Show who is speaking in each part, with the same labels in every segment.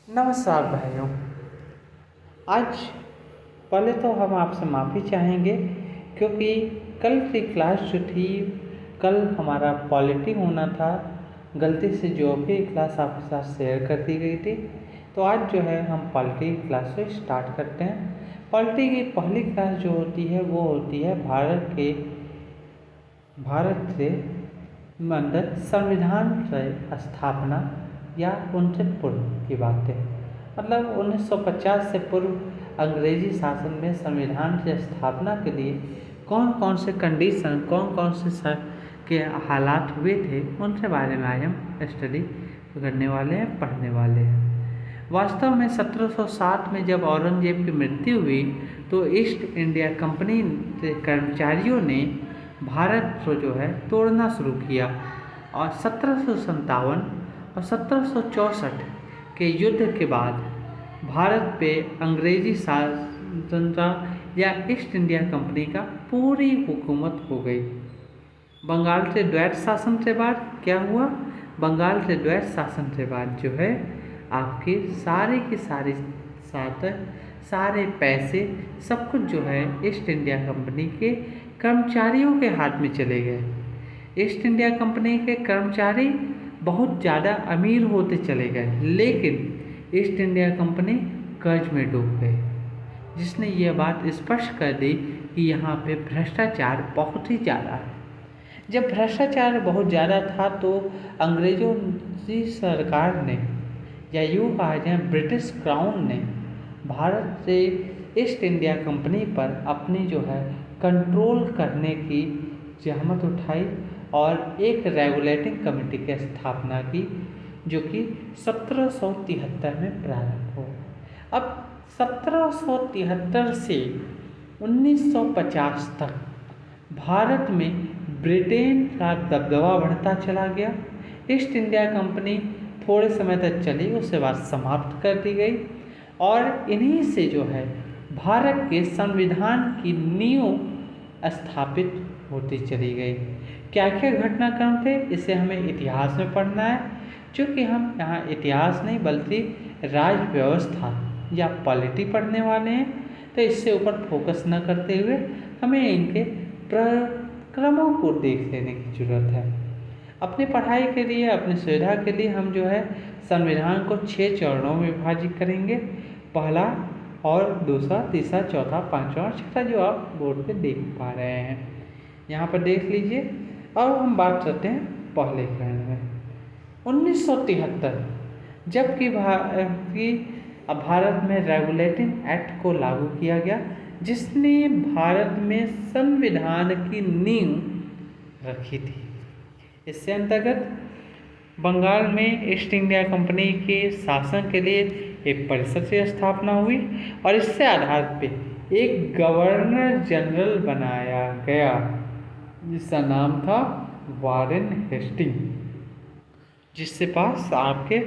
Speaker 1: नमस्कार भाइयों। आज पहले तो हम आपसे माफ़ी चाहेंगे क्योंकि कल की क्लास जो थी, कल हमारा पॉलिटी होना था, गलती से जो भी क्लास आपके साथ शेयर कर दी गई थी। तो आज जो है हम पॉलिटी की क्लास से स्टार्ट करते हैं। पॉलिटी की पहली क्लास जो होती है वो होती है भारत से अंदर संविधान से स्थापना या उनसे पूर्व की बातें, मतलब 1950 से पूर्व अंग्रेजी शासन में संविधान की स्थापना के लिए कौन कौन से कंडीशन, कौन कौन से के हालात हुए थे, उनके बारे में आज हम स्टडी करने वाले हैं, पढ़ने वाले हैं। वास्तव में 1760 में जब औरंगजेब की मृत्यु हुई तो ईस्ट इंडिया कंपनी के कर्मचारियों ने भारत को जो है तोड़ना शुरू किया और 1757 और 1764 के युद्ध के बाद भारत पे अंग्रेजी शासन या ईस्ट इंडिया कंपनी का पूरी हुकूमत हो गई। बंगाल से द्वैत शासन के बाद क्या हुआ? बंगाल से द्वैत शासन के बाद जो है आपके सारे के सारे सारे पैसे सब कुछ जो है ईस्ट इंडिया कंपनी के कर्मचारियों के हाथ में चले गए। ईस्ट इंडिया कंपनी के कर्मचारी बहुत ज़्यादा अमीर होते चले गए, लेकिन ईस्ट इंडिया कंपनी कर्ज में डूब गई, जिसने ये बात स्पष्ट कर दी कि यहाँ पे भ्रष्टाचार बहुत ही ज़्यादा है। जब भ्रष्टाचार बहुत ज़्यादा था तो अंग्रेज़ों की सरकार ने, या यूँ कहा जाए ब्रिटिश क्राउन ने, भारत से ईस्ट इंडिया कंपनी पर अपनी जो है कंट्रोल करने की जहमत उठाई और एक रेगुलेटिंग कमेटी की स्थापना की, जो कि 1773 में प्रारंभ हो। अब 1773 से 1950 तक भारत में ब्रिटेन का दबदबा बढ़ता चला गया। ईस्ट इंडिया कंपनी थोड़े समय तक चली, उसके बाद समाप्त कर दी गई और इन्हीं से जो है भारत के संविधान की नींव स्थापित होती चली गई। क्या क्या घटनाक्रम थे, इसे हमें इतिहास में पढ़ना है। चूँकि हम यहाँ इतिहास नहीं बल्कि राज्य व्यवस्था या पॉलिटी पढ़ने वाले हैं, तो इससे ऊपर फोकस न करते हुए हमें इनके प्रक्रमों को देख लेने की ज़रूरत है। अपनी पढ़ाई के लिए, अपनी सुविधा के लिए हम जो है संविधान को 6 चरणों में विभाजित करेंगे। पहला और दूसरा, तीसरा, चौथा, पाँचवा और छठा, जो आप बोर्ड पे देख पा रहे हैं, यहाँ पर देख लीजिए। अब हम बात करते हैं पहले चरण में। 1973 जबकि भारत में रेगुलेटिंग एक्ट को लागू किया गया, जिसने भारत में संविधान की नींव रखी थी। इससे अंतर्गत बंगाल में ईस्ट इंडिया कंपनी के शासन के लिए एक परिषद की स्थापना हुई और इससे आधार पे एक गवर्नर जनरल बनाया गया, जिसका नाम था वारेन हेस्टिंग, जिसके पास आपके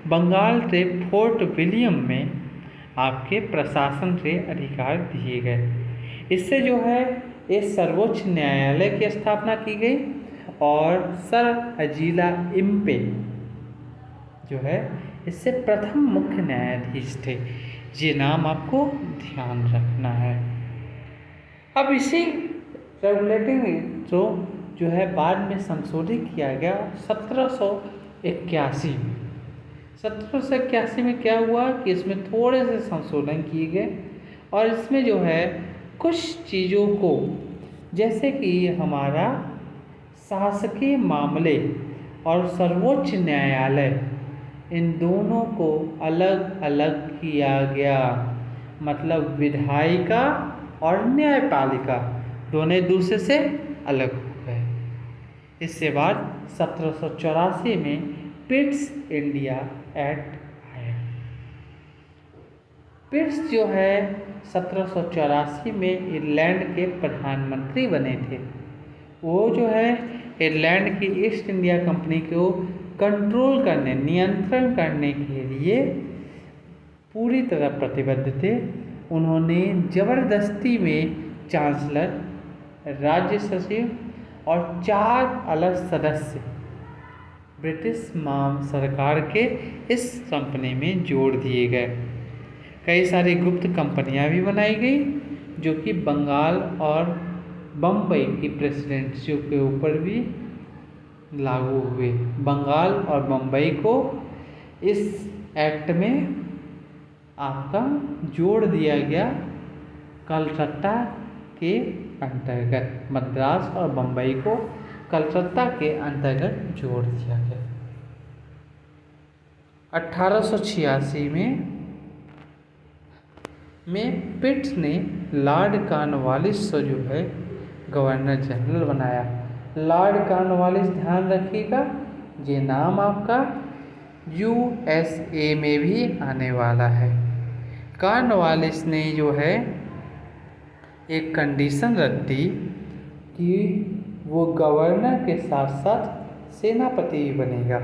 Speaker 1: बंगाल के फोर्ट विलियम में आपके प्रशासन के अधिकार दिए गए। इससे जो है एक सर्वोच्च न्यायालय की स्थापना की गई और सर अजीला इम्पे जो है इससे प्रथम मुख्य न्यायाधीश थे। ये नाम आपको ध्यान रखना है। अब इसी रेगुलेटिंग जो है बाद में संशोधित किया गया 1781 में। 1781 में क्या हुआ कि इसमें थोड़े से संशोधन किए गए और इसमें जो है कुछ चीज़ों को, जैसे कि हमारा शासकीय मामले और सर्वोच्च न्यायालय, इन दोनों को अलग अलग किया गया। मतलब विधायिका और न्यायपालिका दोनों एक दूसरे से अलग हो गए। इसके बाद 1784 में पिट्स इंडिया एक्ट आया। पिट्स जो है 1784 में इंग्लैंड के प्रधानमंत्री बने थे। वो जो है इंग्लैंड की ईस्ट इंडिया कंपनी को कंट्रोल करने, नियंत्रण करने के लिए पूरी तरह प्रतिबद्ध थे। उन्होंने ज़बरदस्ती में चांसलर, राज्य सचिव और 4 अलग सदस्य ब्रिटिश सरकार के इस कंपनी में जोड़ दिए गए। कई सारी गुप्त कंपनियां भी बनाई गई जो कि बंगाल और बम्बई की प्रेसिडेंसियों के ऊपर भी लागू हुए। बंगाल और बम्बई को इस एक्ट में आपका जोड़ दिया गया कलकत्ता के अंतर्गत। मद्रास और बम्बई को कलकत्ता के अंतर्गत जोड़ दिया गया। 1886 में पिट्स ने लॉर्ड कॉर्नवालिस को जो है गवर्नर जनरल बनाया। लॉर्ड कॉर्नवालिस, ध्यान रखिएगा, ये नाम आपका USA में भी आने वाला है। कॉर्नवालिस ने जो है एक कंडीशन रख दी कि वो गवर्नर के साथ साथ सेनापति भी बनेगा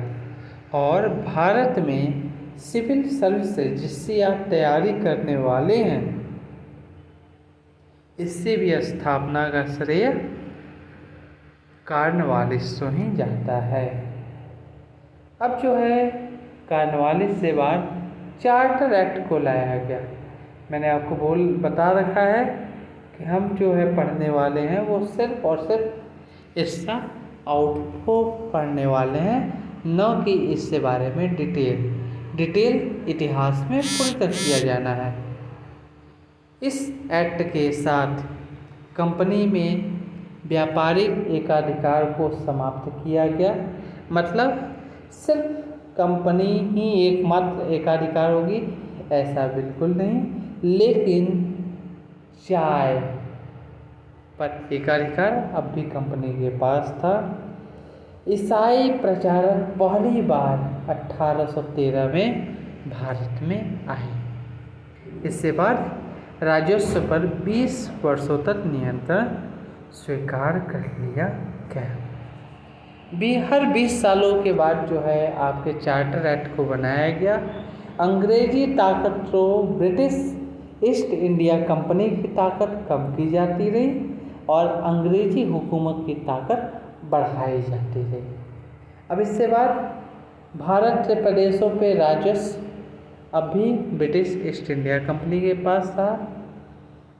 Speaker 1: और भारत में सिविल सर्विसेज जिससे आप तैयारी करने वाले हैं, इससे भी स्थापना का श्रेय कॉर्नवालिस को ही जाता है। अब जो है कॉर्नवालिस से बाद चार्टर एक्ट को लाया गया। मैंने आपको बता रखा है कि हम जो है पढ़ने वाले हैं वो सिर्फ और सिर्फ इसका आउटपुट पढ़ने वाले हैं, न कि इसके बारे में डिटेल इतिहास में पूरी तरह किया जाना है। इस एक्ट के साथ कंपनी में व्यापारिक एकाधिकार को समाप्त किया गया। मतलब सिर्फ कंपनी ही एकमात्र एकाधिकार होगी ऐसा बिल्कुल नहीं, लेकिन चाय पर एकाधिकार अब भी कंपनी के पास था। ईसाई प्रचारक पहली बार 1813 में भारत में आए। इसके बाद राजस्व पर 20 वर्षों तक नियंत्रण स्वीकार कर लिया गया। हर 20 सालों के बाद जो है आपके चार्टर एक्ट को बनाया गया। अंग्रेजी ताकत को ब्रिटिश ईस्ट इंडिया कंपनी की ताकत कम की जाती रही और अंग्रेजी हुकूमत की ताकत बढ़ाई जाती रही। अब इसके बाद भारत के प्रदेशों पे राजस्व अब भी ब्रिटिश ईस्ट इंडिया कंपनी के पास था।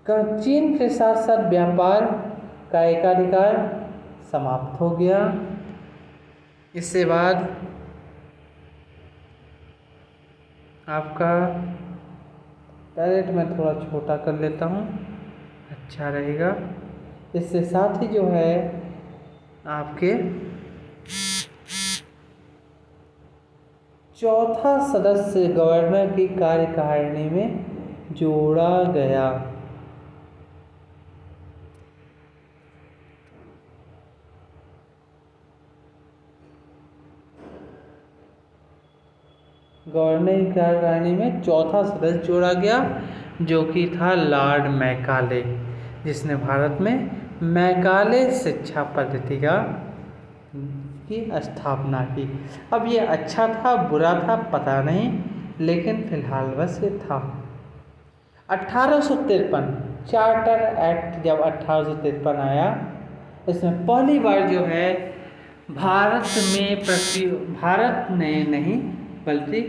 Speaker 1: चीन के साथ साथ व्यापार का एकाधिकार समाप्त हो गया। इसके बाद आपका पैलेट में थोड़ा छोटा कर लेता हूँ, अच्छा रहेगा। इससे साथ ही जो है आपके चौथा सदस्य गवर्नर की कार्यकारिणी में जोड़ा गया। गवर्नर की कार्यकारिणी में चौथा सदस्य जोड़ा गया जो कि था लॉर्ड मैकाले, जिसने भारत में मैकाले शिक्षा पद्धति की स्थापना की। अब ये अच्छा था बुरा था पता नहीं, लेकिन फिलहाल बस ये था। 1853 चार्टर एक्ट जब 1853 आया, इसमें पहली बार जो है भारत ने नहीं बल्कि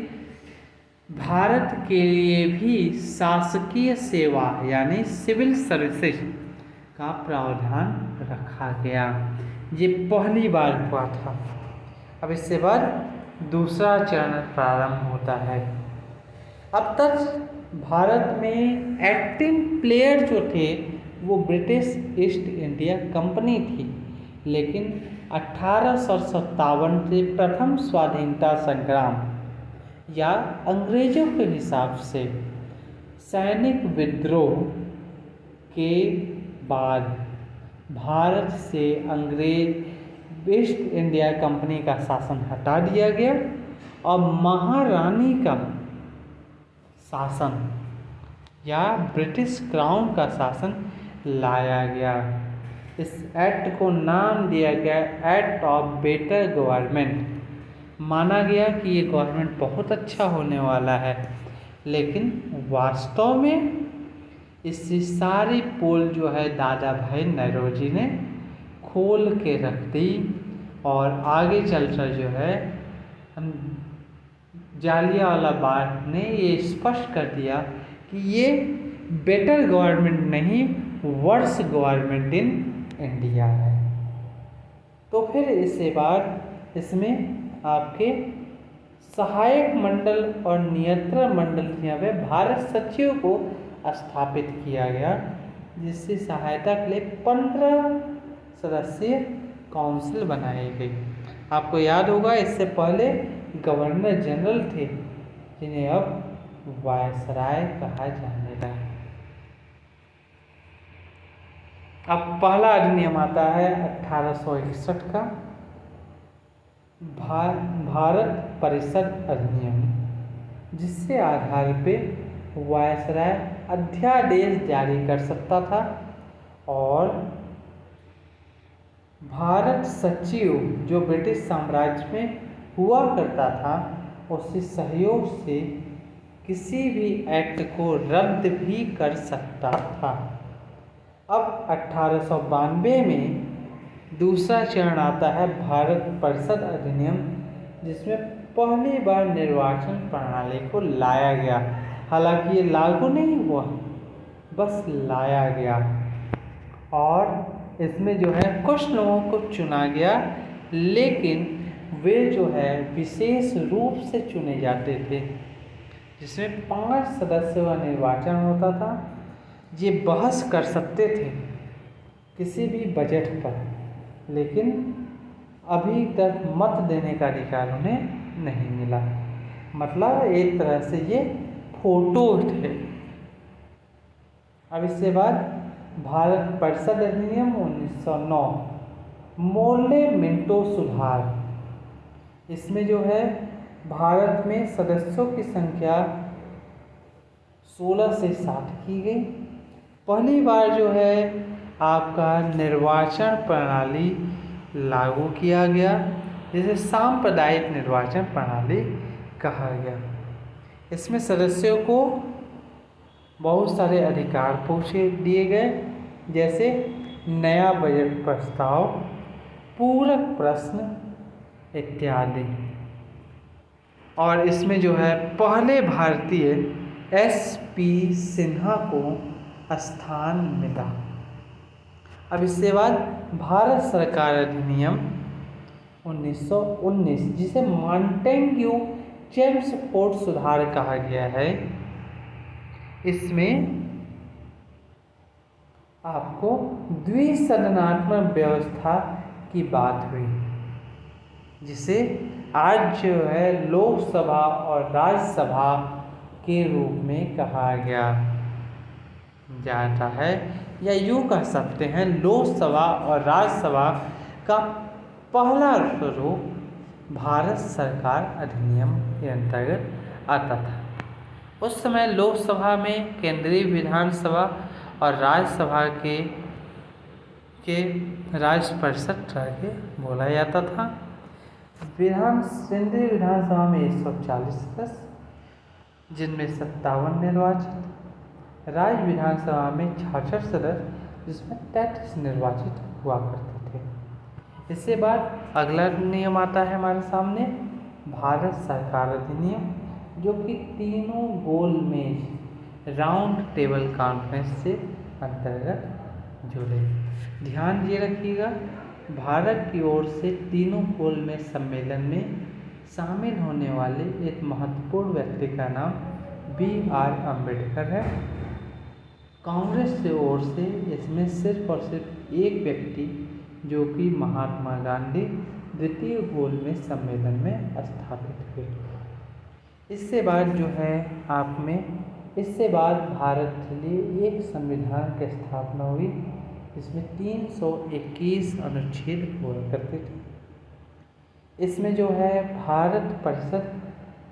Speaker 1: भारत के लिए भी शासकीय सेवा यानी सिविल सर्विसेज का प्रावधान रखा गया। ये पहली बार हुआ था। अब इसके बाद दूसरा चरण प्रारंभ होता है। अब तक भारत में एक्टिंग प्लेयर जो थे वो ब्रिटिश ईस्ट इंडिया कंपनी थी, लेकिन 1857 से प्रथम स्वाधीनता संग्राम या अंग्रेजों के हिसाब से सैनिक विद्रोह के बाद भारत से अंग्रेज ईस्ट इंडिया कंपनी का शासन हटा दिया गया और महारानी का शासन या ब्रिटिश क्राउन का शासन लाया गया। इस एक्ट को नाम दिया गया एक्ट ऑफ बेटर गवर्नमेंट। माना गया कि ये गवर्नमेंट बहुत अच्छा होने वाला है, लेकिन वास्तव में इससे सारी पोल जो है दादा भाई नौरोजी ने खोल के रख दी और आगे चलकर जो है जालियांवाला बाग ने ये स्पष्ट कर दिया कि ये बेटर गवर्नमेंट नहीं, वर्स गवर्नमेंट इन इंडिया है। तो फिर इसके बाद इसमें आपके सहायक मंडल और नियंत्रण मंडल यहाँ पे भारत सचिव को स्थापित किया गया, जिसकी सहायता के लिए 15 सदस्यीय काउंसिल बनाई गई। आपको याद होगा इससे पहले गवर्नर जनरल थे, जिन्हें अब वायसराय कहा जाने लगा। अब पहला अधिनियम आता है 1861 का भारत परिषद अधिनियम, जिसके आधार पे वायसराय अध्यादेश जारी कर सकता था और भारत सचिव जो ब्रिटिश साम्राज्य में हुआ करता था, उसके सहयोग से किसी भी एक्ट को रद्द भी कर सकता था। अब 1892 में दूसरा चरण आता है भारत परिषद अधिनियम, जिसमें पहली बार निर्वाचन प्रणाली को लाया गया। हालांकि ये लागू नहीं हुआ, बस लाया गया और इसमें जो है कुछ लोगों को चुना गया, लेकिन वे जो है विशेष रूप से चुने जाते थे, जिसमें 5 सदस्यों का निर्वाचन होता था। ये बहस कर सकते थे किसी भी बजट पर, लेकिन अभी तक मत देने का अधिकार उन्हें नहीं मिला। मतलब एक तरह से ये फोटो थे। अब इसके बाद भारत परिषद अधिनियम 1909, मोर्ले मिंटो सुधार। इसमें जो है भारत में सदस्यों की संख्या 16 से 60 की गई। पहली बार जो है आपका निर्वाचन प्रणाली लागू किया गया, जिसे सांप्रदायिक निर्वाचन प्रणाली कहा गया। इसमें सदस्यों को बहुत सारे अधिकार पूछे दिए गए, जैसे नया बजट प्रस्ताव, पूरक प्रश्न इत्यादि। और इसमें जो है पहले भारतीय SP सिन्हा को स्थान मिला। अब इसके बाद भारत सरकार अधिनियम 1919, जिसे मॉन्टेग्यू चेम्सफोर्ड सुधार कहा गया है, इसमें आपको द्विसदनात्मक व्यवस्था की बात हुई, जिसे आज जो है लोकसभा और राज्यसभा के रूप में कहा गया जाता है, या यूँ कह सकते हैं लोकसभा और राज्यसभा का पहला स्वरूप भारत सरकार अधिनियम के अंतर्गत आता था। उस समय लोकसभा में केंद्रीय विधानसभा और राज्यसभा के राज्य परिषद के बोला जाता था। केंद्रीय विधानसभा में 140 सदस्य, जिनमें 57 निर्वाचित, राज्य विधानसभा में 66 सदस्य, जिसमें 33 निर्वाचित हुआ करते थे। इसके बाद अगला नियम आता है हमारे सामने भारत सरकार अधिनियम, जो कि तीनों गोल मेज राउंड टेबल कॉन्फ्रेंस से अंतर्गत जुड़े। ध्यान ये रखिएगा, भारत की ओर से तीनों गोल मेज सम्मेलन में शामिल होने वाले एक महत्वपूर्ण व्यक्ति का नाम BR अम्बेडकर है। कांग्रेस की ओर से इसमें सिर्फ और सिर्फ एक व्यक्ति, जो कि महात्मा गांधी, द्वितीय गोलमेज सम्मेलन में स्थापित हुए। इससे बाद जो है आप में इससे बाद भारत के लिए एक संविधान की स्थापना हुई, जिसमें 321 अनुच्छेद हुआ करते थे। इसमें जो है भारत परिषद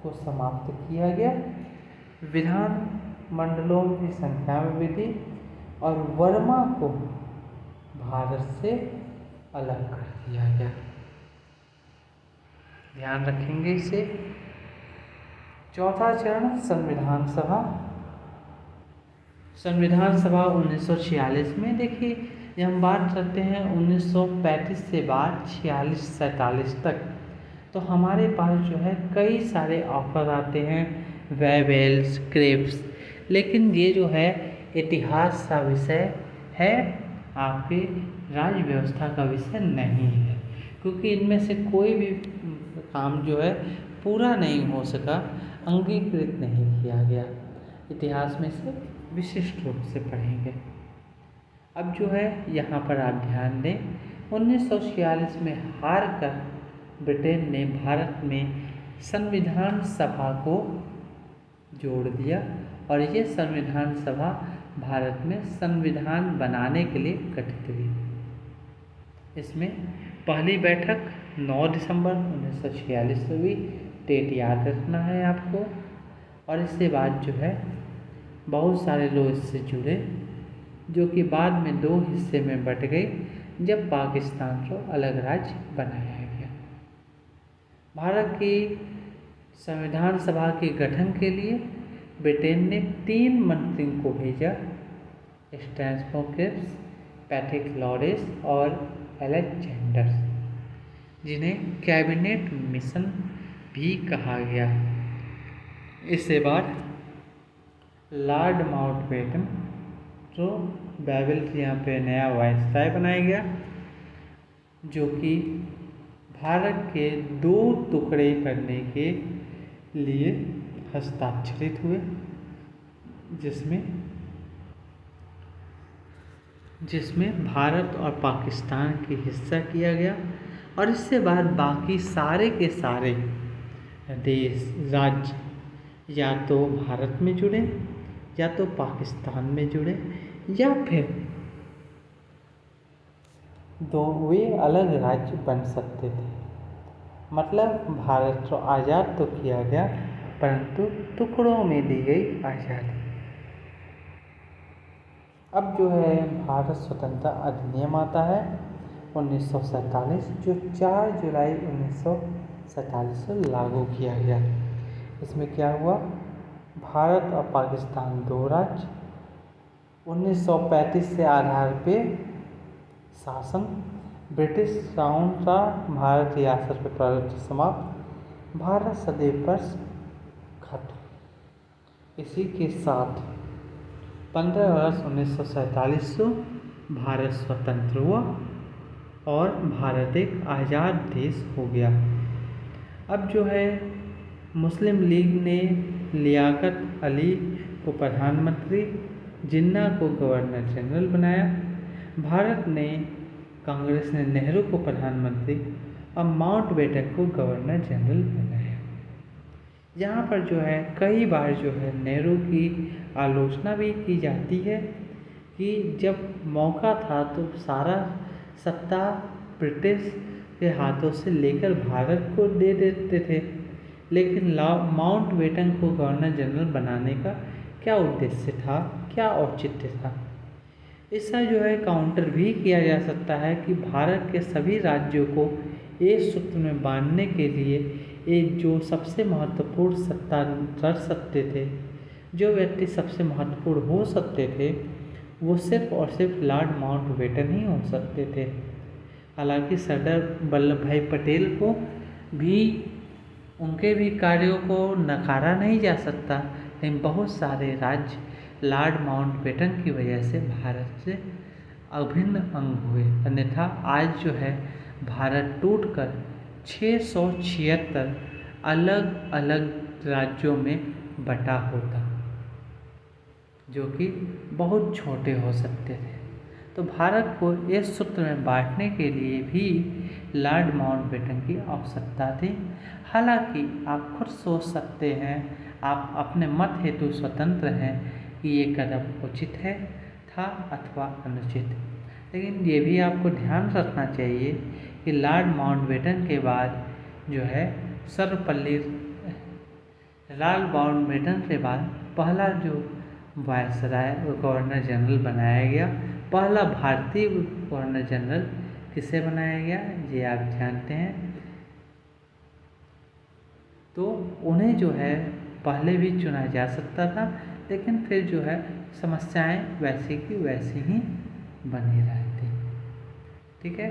Speaker 1: को समाप्त किया गया, विधान मंडलों की संख्या में वृद्धि और वर्मा को भारत से अलग कर दिया गया। ध्यान रखेंगे इसे। चौथा चरण संविधान सभा। संविधान सभा 1946 में, देखिए जब हम बात करते हैं 1935 से बाद 46-47 तक तो हमारे पास जो है कई सारे ऑफर आते हैं, वेवेल्स, क्रेप्स, लेकिन ये जो है इतिहास का विषय है, आपके राज्य व्यवस्था का विषय नहीं है, क्योंकि इनमें से कोई भी काम जो है पूरा नहीं हो सका, अंगीकृत नहीं किया गया। इतिहास में से विशिष्ट रूप से पढ़ेंगे। अब जो है यहाँ पर आप ध्यान दें, 1946 में हार कर ब्रिटेन ने भारत में संविधान सभा को जोड़ दिया और ये संविधान सभा भारत में संविधान बनाने के लिए गठित हुई। इसमें पहली बैठक 9 दिसंबर 1946 को हुई, डेट याद रखना है आपको। और इसके बाद जो है बहुत सारे लोग इससे जुड़े, जो कि बाद में 2 हिस्से में बट गए जब पाकिस्तान को अलग राज्य बनाया गया। भारत की संविधान सभा के गठन के लिए ब्रिटेन ने 3 मंत्रियों को भेजा, स्टैन्सफोर्ड क्रिप्स, पैट्रिक लॉरेंस और अलेक्जेंडर, जिन्हें कैबिनेट मिशन भी कहा गया। इसके बाद लॉर्ड माउंटबेटन तो बेवल यहाँ पे नया वायसराय बनाया गया, जो कि भारत के 2 टुकड़े करने के लिए हस्ताक्षरित हुए, जिसमें भारत और पाकिस्तान की हिस्सा किया गया। और इससे बाद बाकी सारे के सारे देश, राज्य या तो भारत में जुड़े या तो पाकिस्तान में जुड़े या फिर वे अलग राज्य बन सकते थे। मतलब भारत को आज़ाद तो किया गया, परंतु टुकड़ों में दी गई आज़ादी। अब जो है भारत स्वतंत्रता अधिनियम आता है 1947, जो 4 जुलाई 1947 को लागू किया गया। इसमें क्या हुआ, भारत और पाकिस्तान 2 राज्य, 1935 से आधार पे शासन, ब्रिटिश राउंड का भारत रियासत पे प्रभुत्व समाप्त, भारत सदैव पर खत्म। इसी के साथ 15 अगस्त 1947 को भारत स्वतंत्र हुआ और भारत एक आज़ाद देश हो गया। अब जो है मुस्लिम लीग ने लियाकत अली को प्रधानमंत्री, जिन्ना को गवर्नर जनरल बनाया। भारत ने कांग्रेस ने नेहरू को प्रधानमंत्री और माउंटबेटन को गवर्नर जनरल बनाया। यहाँ पर जो है कई बार जो है नेहरू की आलोचना भी की जाती है कि जब मौका था तो सारा सत्ता ब्रिटिश के हाथों से लेकर भारत को दे देते थे, लेकिन माउंटबेटन को गवर्नर जनरल बनाने का क्या उद्देश्य था, क्या औचित्य था। इसका जो है काउंटर भी किया जा सकता है कि भारत के सभी राज्यों को एक सूत्र में बांधने के लिए एक जो सबसे महत्वपूर्ण सत्ता कर सकते थे, जो व्यक्ति सबसे महत्वपूर्ण हो सकते थे, वो सिर्फ और सिर्फ लॉर्ड माउंटबेटन ही हो सकते थे। हालांकि सरदार वल्लभ भाई पटेल को भी, उनके भी कार्यों को नकारा नहीं जा सकता, लेकिन बहुत सारे राज्य लॉर्ड माउंटबेटन की वजह से भारत से अभिन्न अंग हुए, अन्यथा आज जो है भारत टूटकर 676 अलग अलग राज्यों में बटा होता, जो कि बहुत छोटे हो सकते थे। तो भारत को इस सूत्र में बांटने के लिए भी लॉर्ड माउंटबेटन की आवश्यकता थी। हालांकि आप खुद सोच सकते हैं, आप अपने मत हेतु स्वतंत्र हैं कि ये कदम उचित है था अथवा अनुचित, लेकिन ये भी आपको ध्यान रखना चाहिए कि लॉर्ड माउंटबेटन के बाद जो है सर्वपल्ली, लॉर्ड माउंटबेटन के बाद पहला जो वायसराय गवर्नर जनरल बनाया गया, पहला भारतीय गवर्नर जनरल किसे बनाया गया ये आप जानते हैं। तो उन्हें जो है पहले भी चुना जा सकता था, लेकिन फिर जो है समस्याएं वैसी की वैसी ही बनी रहती। ठीक है,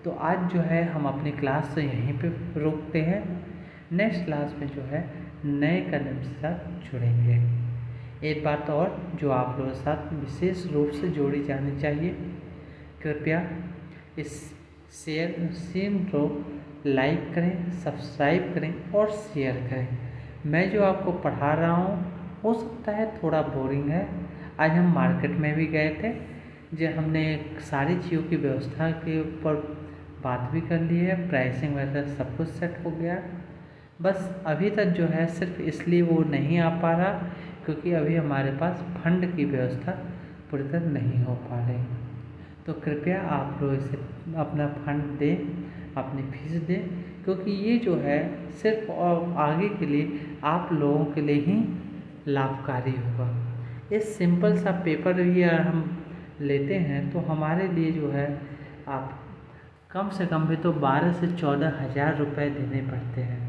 Speaker 1: तो आज जो है हम अपनी क्लास से यहीं पे रोकते हैं। नेक्स्ट क्लास में जो है नए कदम के साथ जुड़ेंगे। एक बात और जो आप लोगों के साथ विशेष रूप से जोड़ी जानी चाहिए, कृपया इस शेयर को लाइक करें, सब्सक्राइब करें और शेयर करें। मैं जो आपको पढ़ा रहा हूँ हो सकता है थोड़ा बोरिंग है। आज हम मार्केट में भी गए थे, जो हमने सारी चीज़ों की व्यवस्था के ऊपर बात भी कर ली है, प्राइसिंग वगैरह सब कुछ सेट हो गया। बस अभी तक जो है सिर्फ इसलिए वो नहीं आ पा रहा क्योंकि अभी हमारे पास फंड की व्यवस्था पूरी तरह नहीं हो पा रही। तो कृपया आप लोग इसे अपना फंड दें, अपनी फीस दें, क्योंकि ये जो है सिर्फ आगे के लिए आप लोगों के लिए ही लाभकारी होगा। इस सिंपल सा पेपर भी अगर हम लेते हैं तो हमारे लिए जो है आप कम से कम भी तो 12 से 14 हज़ार रुपये देने पड़ते हैं।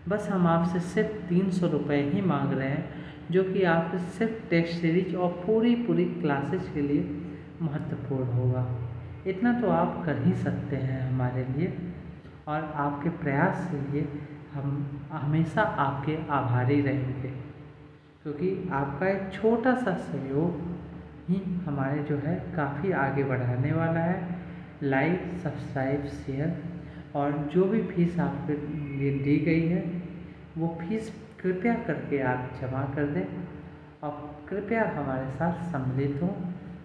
Speaker 1: बस हम आपसे सिर्फ 300 रुपये ही मांग रहे हैं, जो कि आपके सिर्फ टेस्ट सीरीज और पूरी क्लासेज के लिए महत्वपूर्ण होगा। इतना तो आप कर ही सकते हैं हमारे लिए, और आपके प्रयास के लिए हम हमेशा आपके आभारी रहेंगे, क्योंकि आपका एक छोटा सा सहयोग ही हमारे जो है काफ़ी आगे बढ़ाने वाला है। लाइक, सब्सक्राइब, शेयर और जो भी फीस आपके लिए दी गई है वो फीस कृपया करके आप जमा कर दें और कृपया हमारे साथ सम्मिलित हों,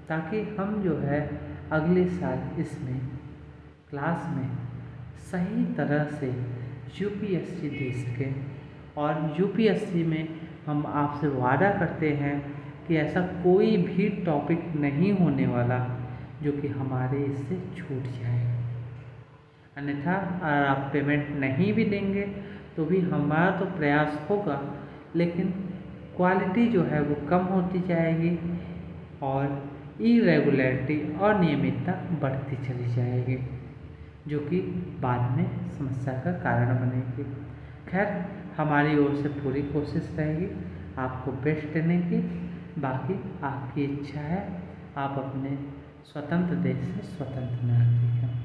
Speaker 1: ताकि हम जो है अगले साल इसमें क्लास में सही तरह से यूपीएससी दे सकें। और यूपीएससी में हम आपसे वादा करते हैं कि ऐसा कोई भी टॉपिक नहीं होने वाला जो कि हमारे इससे छूट जाए। अन्यथा अगर आप पेमेंट नहीं भी देंगे तो भी हमारा तो प्रयास होगा, लेकिन क्वालिटी जो है वो कम होती जाएगी और इरेगुलरिटी और नियमितता बढ़ती चली जाएगी, जो कि बाद में समस्या का कारण बनेगी। खैर, हमारी ओर से पूरी कोशिश रहेगी आपको बेस्ट देने की। बाकी आपकी इच्छा है, आप अपने स्वतंत्र देश से स्वतंत्र नागरिक हैं।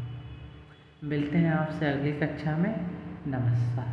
Speaker 1: मिलते हैं आपसे अगली कक्षा में। नमस्कार।